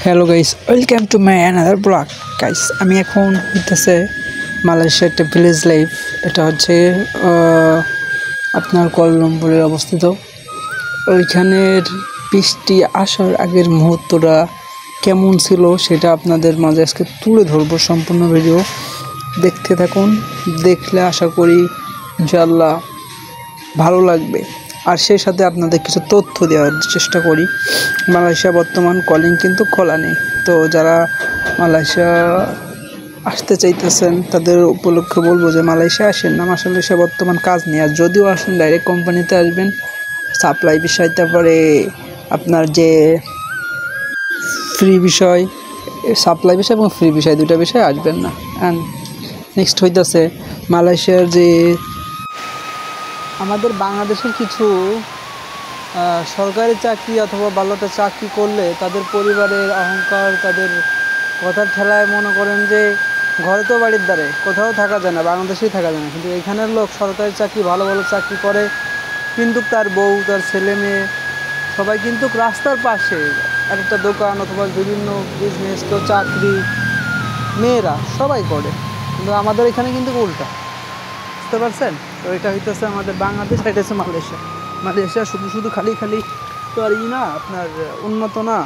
Hello guys, welcome to my another blog. Guys, আমি এখন হইতেছে মালয়েশিয়ার একটা ভিলেজ লাইফ। এটা হচ্ছে আপনার কুয়ালালামপুরে অবস্থিত। ওইখানের বৃষ্টি আসার আগের মুহূর্তটা কেমন ছিল সেটা আপনাদের মাঝে আজকে তুলে ধরবো। সম্পূর্ণ ভিডিও দেখতে থাকুন, দেখলে আশা করি ইনশাআল্লাহ ভালো লাগবে। আর সেই সাথে আপনাদের কিছু তথ্য দেওয়ার চেষ্টা করি। মালয়েশিয়া বর্তমান কলিং কিন্তু খোলা নেই, তো যারা মালয়েশিয়া আসতে চাইতেছেন তাদের উপলক্ষে বলবো যে মালয়েশিয়া আসেন না। মালয়েশিয়া বর্তমান কাজ নেই, আর যদিও আসেন ডাইরেক্ট কোম্পানিতে আসবেন। সাপ্লাই বিষয়, তারপরে আপনার যে ফ্রি বিষয়, সাপ্লাই বিষয় এবং ফ্রি বিষয়, দুটা বিষয় আসবেন না। অ্যান্ড নেক্সট হইতেছে মালয়েশিয়ার যে আমাদের বাংলাদেশের কিছু সরকারি চাকরি অথবা ভালোটা চাকরি করলে তাদের পরিবারের অহংকার, তাদের কথার ঠেলায় মনে করেন যে ঘরে তো বাড়ির দ্বারে কোথাও থাকা যায় না, বাংলাদেশেই থাকা যায় না। কিন্তু এখানের লোক সরকারি চাকরি ভালো ভালো চাকরি করে, কিন্তু তার বউ, তার ছেলে মেয়ে সবাই কিন্তু রাস্তার পাশে একটা দোকান অথবা বিভিন্ন বিজনেস, তো চাকরি মেয়েরা সবাই করে। কিন্তু আমাদের এখানে কিন্তু উল্টা, বুঝতে পারছেন? তো এটা হইতেছে আমাদের বাংলাদেশ, এটা হচ্ছে মালয়েশিয়া। মালয়েশিয়া শুধু শুধু খালি খালি তো আর না, আপনার উন্নত না।